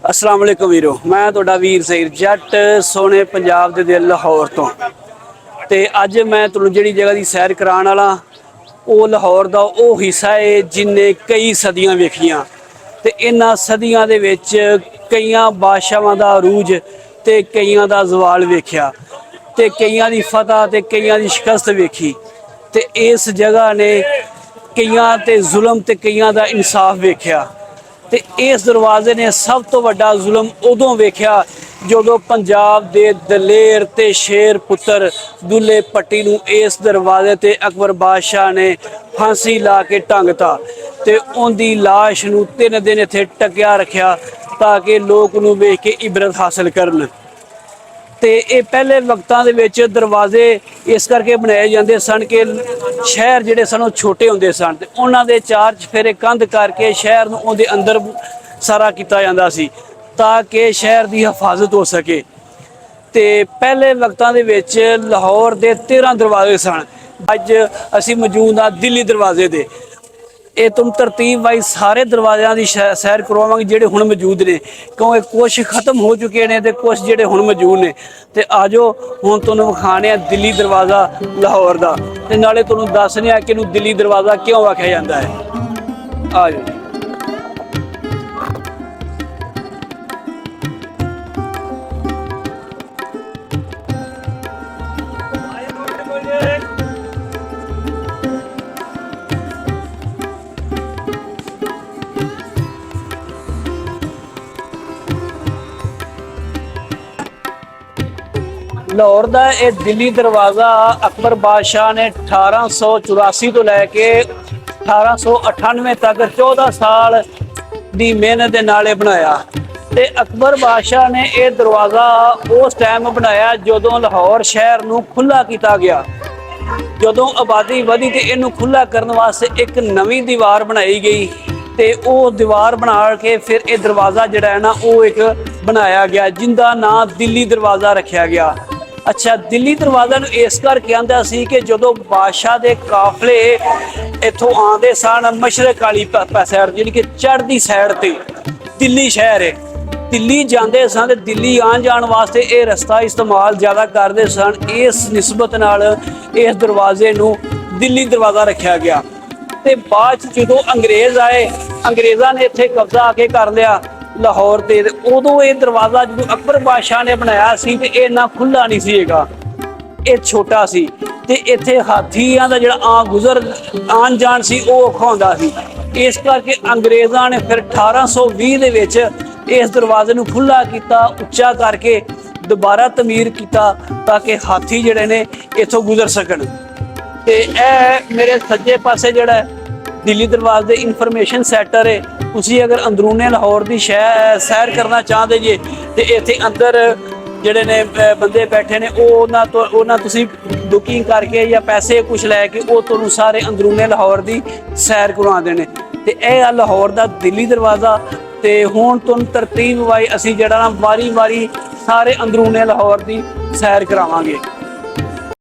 अस्सलाम वालेकुम वीरो, मैं तुहाडा वीर सईर जट सोने पंजाब दे दिल लाहौर तो। ते अज मैं तुहानूं जिहड़ी जगह की सैर कराउण वाला वो लाहौर दा वो हिस्सा है जिन्ने कई सदियां वेखियां ते इन्हां सदियां दे विच कईयां बादशाहां दा अरूज ते कईयां दा जवाल वेख्या ते कईयां दी फतह ते कईयां दी शिकस्त वेखी ते इस जगह ने कईयां ते जुल्म ते कईयां दा इंसाफ वेख्या। ते इस दरवाजे ने सब तो वड्डा जुल्म उदों वेख्या जदों पंजाब दे दलेर ते शेर पुत्र दुल्हे भट्टी नूं इस दरवाजे ते अकबर बादशाह ने फांसी ला के टंगता ते उनदी लाश नूं 3 दिन इत्थे टकिया रखिया ताकि लोग उन्होंने वेख के इबरत हासिल करन। ते ये पहले वक्तां दे विच दरवाजे इस करके बनाए जाते सन कि शहर जिहड़े सन छोटे होंदे सन ते उन्हां दे चार चफेरे कंध करके शहर नूं उहदे अंदर सारा किया जाता सी ताकि शहर की हिफाजत हो सके। ते पहले वक्तां दे विच लाहौर दे 13 दरवाजे सन। अज असी मौजूद हाँ दिल्ली दरवाजे दे। ये तुम तरतीब वाइज सारे दरवाज़ों की सैर करवावांगे जिहड़े हुण मौजूद ने, क्योंकि कुछ खत्म हो चुके हैं तो कुछ जिहड़े हुण मौजूद ने। ते आजो हुण तुहानूं विखाने दिल्ली दरवाज़ा लाहौर दा ते नाले तुहानूं दसने कि इहनूं दिल्ली दरवाज़ा क्यों आख्या जाता है। आ जाओ। लाहौर का यह दिल्ली दरवाज़ा अकबर बादशाह ने 1884 तो लैके 1898 तक 14 साल की मेहनत के नाल बनाया। ते अकबर बादशाह ने यह दरवाज़ा उस टाइम बनाया जदों लाहौर शहर नूं खुला किया गया। जदों आबादी वधी तो इनू खुला करने वास्ते एक नवी दीवार बनाई गई ते वो दीवार बना के फिर यह दरवाज़ा जिहड़ा है ना वो एक बनाया गया जिंदा नाम दिल्ली दरवाज़ा रखा गया। अच्छा, दिल्ली दरवाज़ा नूं इस करके आंदा सी कि जदों बादशाह दे काफले इत्थों आंदे सन मशरक वाली सैड जिहड़ी कि चढ़दी सैड ते दिल्ली शहर है, दिल्ली जाते सन ते दिल्ली आन जान वास्ते ये रस्ता इस्तेमाल ज़्यादा करते सन। इस निस्बत नाल इस दरवाजे नूं दिल्ली दरवाज़ा रखा गया। ते बाद जो अंग्रेज़ आए, अंग्रेज़ों ने इत्थे कब्जा आके कर लिया लाहौर ते उदों ये दरवाज़ा जो अकबर बादशाह ने बनाया सी ते ये ना खुला नहीं सी हैगा, ये छोटा सी ते इत्थे हाथियां दा जिहड़ा गुजर आन जान सी वो औखा हुंदा सी। इस करके अंग्रेज़ों ने फिर 1820 दे विच इस दरवाजे नूं खुला किया, उच्चा करके दोबारा तमीर किया ताकि हाथी जिहड़े ने इत्थों गुजर सकन। ते ए मेरे सज्जे पासे जिहड़ा दिल्ली दरवाजे इंफॉर्मेशन सैंटर है, तुसी अगर अंदरूने लाहौर की सैर करना चाहते जे तो इत्थे अंदर जिहड़े ने बंदे बैठे ने उन्हां तुसी बुकिंग करके या पैसे कुछ लैके वो तुहानूं सारे अंदरूने लाहौर की सैर करवाते हैं। तो यह लाहौर का दिल्ली दरवाज़ा। तो हुण तुहानूं तरतीब वाई असीं जिहड़ा ना वारी वारी सारे अंदरूने लाहौर की सैर करावांगे।